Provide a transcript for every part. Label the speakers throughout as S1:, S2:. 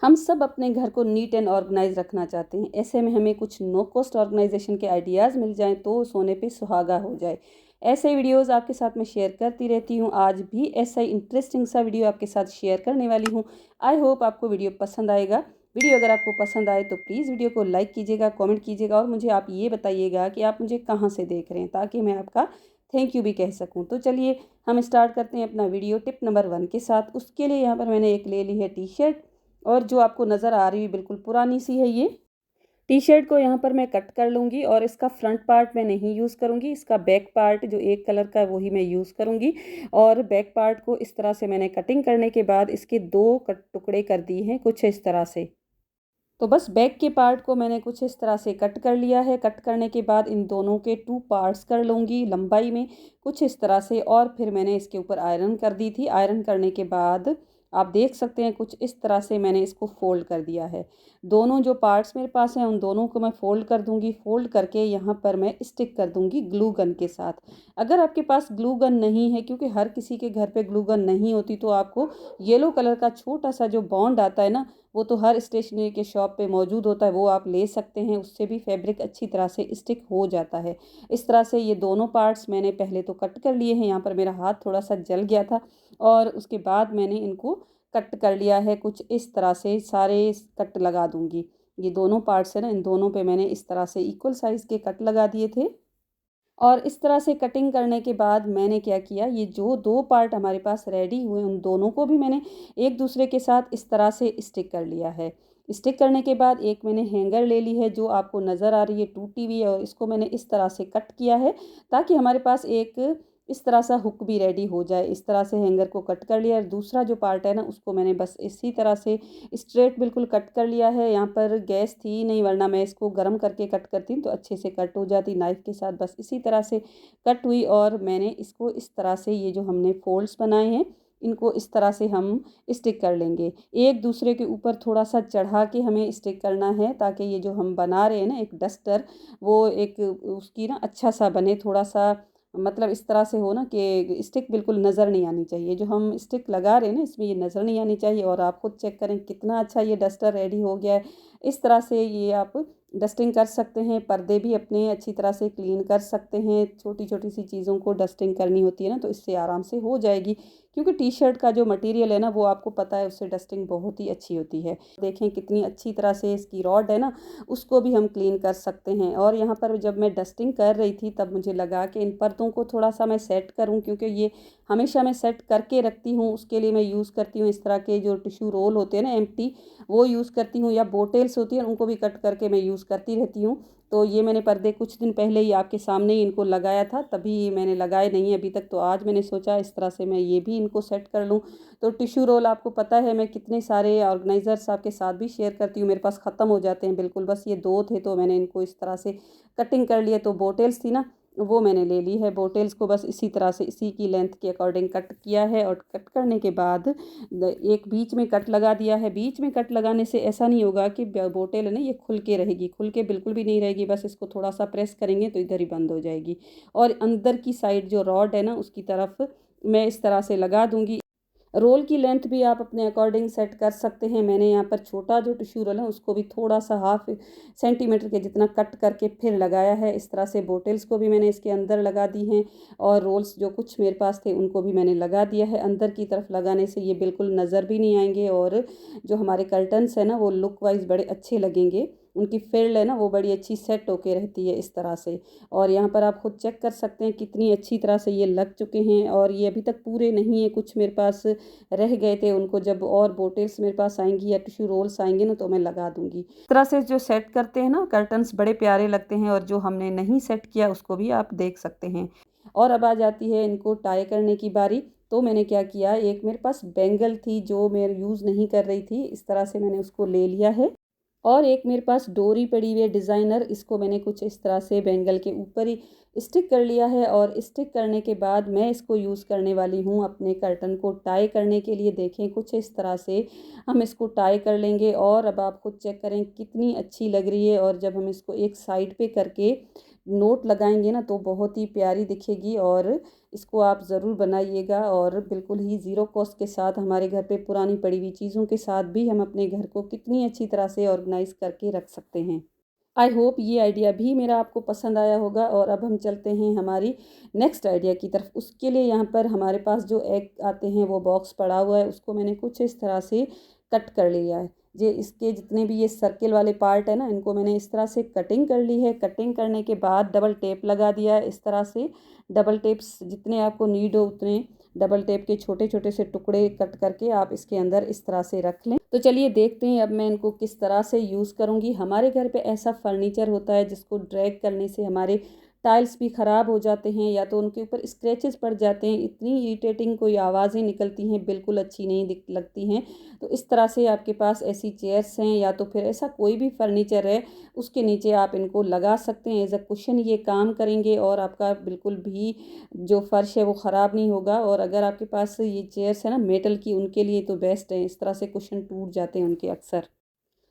S1: हम सब अपने घर को नीट एंड ऑर्गेनाइज रखना चाहते हैं। ऐसे में हमें कुछ नो कॉस्ट ऑर्गेनाइजेशन के आइडियाज़ मिल जाएं तो सोने पे सुहागा हो जाए। ऐसे वीडियोस आपके साथ मैं शेयर करती रहती हूँ। आज भी ऐसा ही इंटरेस्टिंग सा वीडियो आपके साथ शेयर करने वाली हूँ। आई होप आपको वीडियो पसंद आएगा। वीडियो अगर आपको पसंद आए तो प्लीज़ वीडियो को लाइक कीजिएगा, कमेंट कीजिएगा और मुझे आप ये बताइएगा कि आप मुझे कहाँ से देख रहे हैं, ताकि मैं आपका थैंक यू भी कह सकूँ। तो चलिए हम स्टार्ट करते हैं अपना वीडियो टिप नंबर 1 के साथ। उसके लिए यहाँ पर मैंने एक ले ली है टी शर्ट, और जो आपको नज़र आ रही है बिल्कुल पुरानी सी है ये टी शर्ट को यहाँ पर मैं कट कर लूँगी। और इसका फ्रंट पार्ट मैं नहीं यूज़ करूँगी, इसका बैक पार्ट जो एक कलर का है वही मैं यूज़ करूँगी। और बैक पार्ट को इस तरह से मैंने कटिंग करने के बाद इसके दो कट टुकड़े कर दिए हैं कुछ इस तरह से। तो बस बैक के पार्ट को मैंने कुछ इस तरह से कट कर लिया है। कट करने के बाद इन दोनों के 2 पार्ट्स कर लूँगी लंबाई में कुछ इस तरह से, और फिर मैंने इसके ऊपर आयरन कर दी थी। आयरन करने के बाद आप देख सकते हैं कुछ इस तरह से मैंने इसको फ़ोल्ड कर दिया है। दोनों जो पार्ट्स मेरे पास हैं उन दोनों को मैं फ़ोल्ड कर दूँगी। फ़ोल्ड करके यहाँ पर मैं स्टिक कर दूँगी ग्लू गन के साथ। अगर आपके पास ग्लू गन नहीं है, क्योंकि हर किसी के घर पे ग्लू गन नहीं होती, तो आपको येलो कलर का छोटा-सा जो बॉन्ड आता है ना, वो तो हर स्टेशनरी के शॉप पे मौजूद होता है, वो आप ले सकते हैं। उससे भी फैब्रिक अच्छी तरह से स्टिक हो जाता है। इस तरह से ये दोनों पार्ट्स मैंने पहले तो कट कर लिए हैं। यहाँ पर मेरा हाथ थोड़ा-सा जल गया था और उसके बाद मैंने इनको कट कर लिया है कुछ इस तरह से। सारे कट लगा दूँगी। ये दोनों पार्ट्स हैं ना, इन दोनों पे मैंने इस तरह से इक्वल साइज़ के कट लगा दिए थे। और इस तरह से कटिंग करने के बाद मैंने क्या किया, ये जो 2 पार्ट हमारे पास रेडी हुए उन दोनों को भी मैंने एक दूसरे के साथ इस तरह से स्टिक कर लिया है। स्टिक करने के बाद एक मैंने हैंगर ले ली है जो आपको नज़र आ रही है टूटी हुई, और इसको मैंने इस तरह से कट किया है ताकि हमारे पास एक इस तरह सा हुक भी रेडी हो जाए। इस तरह से हैंगर को कट कर लिया। और दूसरा जो पार्ट है ना, उसको मैंने बस इसी तरह से स्ट्रेट बिल्कुल कट कर लिया है। यहाँ पर गैस थी नहीं, वरना मैं इसको गर्म करके कट करती तो अच्छे से कट हो जाती नाइफ़ के साथ। बस इसी तरह से कट हुई और मैंने इसको इस तरह से, ये जो हमने फोल्ड्स बनाए हैं इनको इस तरह से हम स्टिक कर लेंगे। एक दूसरे के ऊपर थोड़ा सा चढ़ा के हमें स्टिक करना है, ताकि ये जो हम बना रहे हैं ना एक डस्टर, वो एक उसकी ना अच्छा सा बने। थोड़ा सा मतलब इस तरह से हो ना कि स्टिक बिल्कुल नज़र नहीं आनी चाहिए। जो हम स्टिक लगा रहे हैं ना इसमें ये नज़र नहीं आनी चाहिए। और आप खुद चेक करें कितना अच्छा ये डस्टर रेडी हो गया है। इस तरह से ये आप डस्टिंग कर सकते हैं। पर्दे भी अपने अच्छी तरह से क्लीन कर सकते हैं। छोटी छोटी सी चीज़ों को डस्टिंग करनी होती है ना, तो इससे आराम से हो जाएगी। क्योंकि टी शर्ट का जो मटेरियल है ना, वो आपको पता है उससे डस्टिंग बहुत ही अच्छी होती है। देखें कितनी अच्छी तरह से इसकी रॉड है ना, उसको भी हम क्लीन कर सकते हैं। और यहाँ पर जब मैं डस्टिंग कर रही थी तब मुझे लगा कि इन पर्दों को थोड़ा सा मैं सेट करूँ, क्योंकि ये हमेशा मैं सेट करके रखती हूँ। उसके लिए मैं यूज़ करती हूँ इस तरह के जो टिश्यू रोल होते हैं ना एम्प्टी, वो यूज़ करती हूँ, या बोटेल्स होती हैं उनको भी कट करके मैं यूज़ करती रहती हूँ। तो ये मैंने पर्दे कुछ दिन पहले ही आपके सामने ही इनको लगाया था, तभी मैंने लगाए नहीं है अभी तक। तो आज मैंने सोचा इस तरह से मैं ये भी इनको सेट कर लूँ। तो टिश्यू रोल आपको पता है मैं कितने सारे ऑर्गेनाइज़र्स आपके साथ भी शेयर करती हूँ, मेरे पास ख़त्म हो जाते हैं बिल्कुल। बस ये 2 थे तो मैंने इनको इस तरह से कटिंग कर लिए। तो बोटेल्स थी ना, वो मैंने ले ली है। बोटेल्स को बस इसी तरह से इसी की लेंथ के अकॉर्डिंग कट किया है। और कट करने के बाद एक बीच में कट लगा दिया है। बीच में कट लगाने से ऐसा नहीं होगा कि बोतल है ना ये खुल के रहेगी, खुल के बिल्कुल भी नहीं रहेगी। बस इसको थोड़ा सा प्रेस करेंगे तो इधर ही बंद हो जाएगी। और अंदर की साइड जो रॉड है ना, उसकी तरफ मैं इस तरह से लगा दूंगी। रोल की लेंथ भी आप अपने अकॉर्डिंग सेट कर सकते हैं। मैंने यहाँ पर छोटा जो टिश्यू रोल है उसको भी थोड़ा सा 1/2 सेंटीमीटर के जितना कट करके फिर लगाया है। इस तरह से बोटल्स को भी मैंने इसके अंदर लगा दी हैं, और रोल्स जो कुछ मेरे पास थे उनको भी मैंने लगा दिया है। अंदर की तरफ लगाने से ये बिल्कुल नज़र भी नहीं आएंगे, और जो हमारे कर्टन्स है ना वो लुक वाइज बड़े अच्छे लगेंगे। उनकी फिल्ड है ना वो बड़ी अच्छी सेट होके रहती है इस तरह से। और यहाँ पर आप खुद चेक कर सकते हैं कितनी अच्छी तरह से ये लग चुके हैं। और ये अभी तक पूरे नहीं है, कुछ मेरे पास रह गए थे। उनको जब और बोटल्स मेरे पास आएंगी या टिश्यू रोल्स आएंगे ना, तो मैं लगा दूंगी। इस तरह से जो सेट करते हैं ना कर्टन्स बड़े प्यारे लगते हैं। और जो हमने नहीं सेट किया उसको भी आप देख सकते हैं। और अब आ जाती है इनको टाई करने की बारी। तो मैंने क्या किया, एक मेरे पास बैंगल थी जो मैं यूज़ नहीं कर रही थी, इस तरह से मैंने उसको ले लिया है। और एक मेरे पास डोरी पड़ी हुई है डिज़ाइनर, इसको मैंने कुछ इस तरह से बैंगल के ऊपर ही स्टिक कर लिया है। और स्टिक करने के बाद मैं इसको यूज़ करने वाली हूँ अपने कर्टन को टाई करने के लिए। देखें कुछ इस तरह से हम इसको टाई कर लेंगे और अब आप खुद चेक करें कितनी अच्छी लग रही है। और जब हम इसको एक साइड पे करके नोट लगाएंगे ना तो बहुत ही प्यारी दिखेगी। और इसको आप ज़रूर बनाइएगा और बिल्कुल ही ज़ीरो कॉस्ट के साथ हमारे घर पे पुरानी पड़ी हुई चीज़ों के साथ भी हम अपने घर को कितनी अच्छी तरह से ऑर्गेनाइज़ करके रख सकते हैं। आई होप ये आइडिया भी मेरा आपको पसंद आया होगा। और अब हम चलते हैं हमारी नेक्स्ट आइडिया की तरफ। उसके लिए यहाँ पर हमारे पास जो एग आते हैं वो बॉक्स पड़ा हुआ है, उसको मैंने कुछ इस तरह से कट कर लिया है। जे इसके जितने भी ये सर्किल वाले पार्ट है ना, इनको मैंने इस तरह से कटिंग कर ली है। कटिंग करने के बाद डबल टेप लगा दिया है इस तरह से। डबल टेप्स जितने आपको नीड हो उतने डबल टेप के छोटे छोटे से टुकड़े कट करके आप इसके अंदर इस तरह से रख लें। तो चलिए देखते हैं अब मैं इनको किस तरह से यूज़ करूँगी। हमारे घर पे ऐसा फर्नीचर होता है जिसको ड्रैग करने से हमारे टाइल्स भी ख़राब हो जाते हैं या तो उनके ऊपर स्क्रैचेस पड़ जाते हैं, इतनी इरिटेटिंग कोई आवाज़ें निकलती हैं, बिल्कुल अच्छी नहीं दिख लगती हैं। तो इस तरह से आपके पास ऐसी चेयर्स हैं या तो फिर ऐसा कोई भी फर्नीचर है उसके नीचे आप इनको लगा सकते हैं। एज अ कुशन ये काम करेंगे और आपका बिल्कुल भी जो फ़र्श है वो ख़राब नहीं होगा। और अगर आपके पास ये चेयर्स है ना मेटल की, उनके लिए तो बेस्ट है, इस तरह से कुशन टूट जाते हैं उनके अक्सर।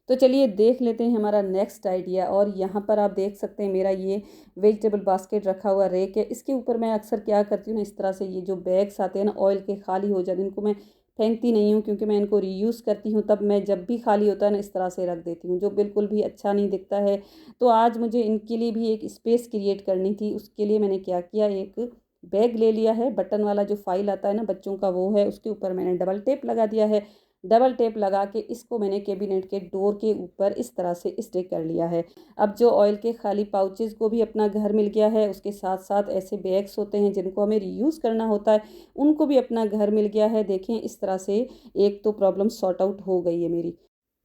S1: तो चलिए देख लेते हैं हमारा नेक्स्ट आइडिया। और यहाँ पर आप देख सकते हैं मेरा ये वेजिटेबल बास्केट रखा हुआ रेक है। इसके ऊपर मैं अक्सर क्या करती हूँ ना, इस तरह से ये जो बैग्स आते हैं ना ऑयल के खाली हो जाते हैं, इनको मैं फेंकती नहीं हूँ क्योंकि मैं इनको रीयूज़ करती हूँ। तब मैं जब भी खाली होता है ना इस तरह से रख देती हूँ, जो बिल्कुल भी अच्छा नहीं दिखता है। तो आज मुझे इनके लिए भी एक स्पेस क्रिएट करनी थी। उसके लिए मैंने क्या किया, एक बैग ले लिया है, बटन वाला जो फाइल आता है ना बच्चों का वो है, उसके ऊपर मैंने डबल टेप लगा दिया है। डबल टेप लगा के इसको मैंने कैबिनेट के डोर के ऊपर इस तरह से स्टिक कर लिया है। अब जो ऑयल के खाली पाउचेज़ को भी अपना घर मिल गया है, उसके साथ साथ ऐसे बैग्स होते हैं जिनको हमें रीयूज़ करना होता है, उनको भी अपना घर मिल गया है। देखें इस तरह से एक तो प्रॉब्लम सॉर्ट आउट हो गई है मेरी।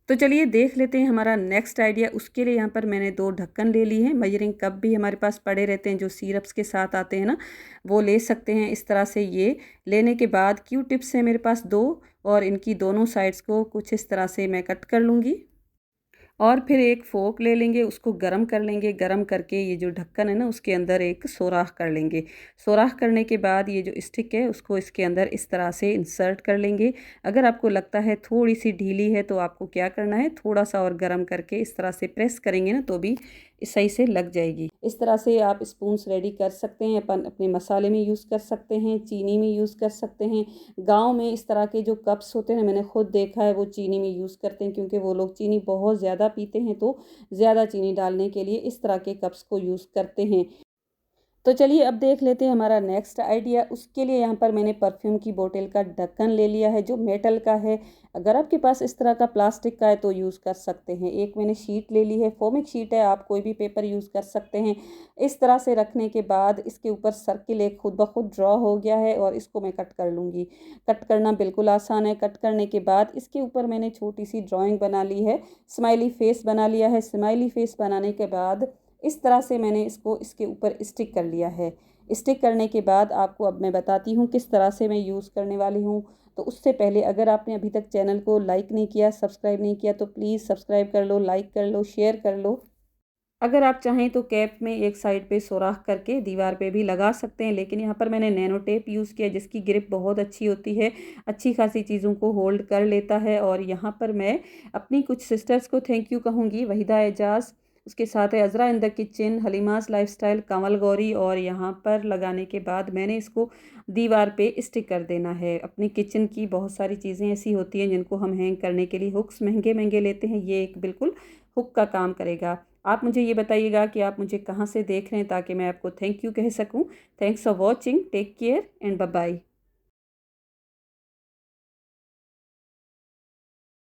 S1: तो चलिए देख लेते हैं हमारा नेक्स्ट आइडिया। उसके लिए यहाँ पर मैंने 2 ढक्कन ले ली हैं। मेजरिंग कप भी हमारे पास पड़े रहते हैं जो सिरप्स के साथ आते हैं ना, वो ले सकते हैं। इस तरह से ये लेने के बाद क्यू टिप्स है मेरे पास 2 और इनकी दोनों साइड्स को कुछ इस तरह से मैं कट कर लूँगी। और फिर एक फ़ोर्क ले लेंगे, उसको गरम कर लेंगे। गरम करके ये जो ढक्कन है ना उसके अंदर एक सोराख़ कर लेंगे। सोराख़ करने के बाद ये जो स्टिक है उसको इसके अंदर इस तरह से इंसर्ट कर लेंगे। अगर आपको लगता है थोड़ी सी ढीली है तो आपको क्या करना है, थोड़ा सा और गरम करके इस तरह से प्रेस करेंगे ना तो भी सही से लग जाएगी। इस तरह से आप स्पून्स रेडी कर सकते हैं। अपन अपने मसाले में यूज़ कर सकते हैं, चीनी में यूज़ कर सकते हैं। गाँव में इस तरह के जो कप्स होते हैं ना, मैंने खुद देखा है वो चीनी में यूज़ करते हैं क्योंकि वो लोग चीनी बहुत ज़्यादा पीते हैं, तो ज़्यादा चीनी डालने के लिए इस तरह के कप्स को यूज़ करते हैं। तो चलिए अब देख लेते हैं हमारा नेक्स्ट आइडिया। उसके लिए यहाँ पर मैंने परफ्यूम की बोतल का ढक्कन ले लिया है जो मेटल का है। अगर आपके पास इस तरह का प्लास्टिक का है तो यूज़ कर सकते हैं। एक मैंने शीट ले ली है, फोमिक शीट है, आप कोई भी पेपर यूज़ कर सकते हैं। इस तरह से रखने के बाद इसके ऊपर सर्किल एक खुद ब खुद ड्रॉ हो गया है और इसको मैं कट कर लूँगी। कट करना बिल्कुल आसान है। कट करने के बाद इसके ऊपर मैंने छोटी सी ड्राइंग बना ली है, स्माइली फेस बना लिया है। स्माइली फेस बनाने के बाद इस तरह से मैंने इसको इसके ऊपर स्टिक कर लिया है। स्टिक करने के बाद आपको अब मैं बताती हूँ किस तरह से मैं यूज़ करने वाली हूँ। तो उससे पहले अगर आपने अभी तक चैनल को लाइक नहीं किया, सब्सक्राइब नहीं किया तो प्लीज़ सब्सक्राइब कर लो, लाइक कर लो, शेयर कर लो। अगर आप चाहें तो कैप में एक साइड पे सुराख करके दीवार पे भी लगा सकते हैं, लेकिन यहाँ पर मैंने नैनो टेप यूज़ किया जिसकी ग्रिप बहुत अच्छी होती है, अच्छी खासी चीज़ों को होल्ड कर लेता है। और यहाँ पर मैं अपनी कुछ सिस्टर्स को थैंक यू कहूँगी, वहीदा एजाज, उसके साथ है Azra in the kitchen, Halima's lifestyle, Kamal Gauri. और यहाँ पर लगाने के बाद मैंने इसको दीवार पे स्टिक कर देना है। अपनी किचन की बहुत सारी चीज़ें ऐसी होती हैं जिनको हम हैंग करने के लिए हुक्स महंगे महंगे लेते हैं, ये एक बिल्कुल हुक का काम करेगा। आप मुझे ये बताइएगा कि आप मुझे कहाँ से देख रहे हैं ताकि मैं आपको थैंक यू कह सकूँ। Thanks for watching, take care and bye bye.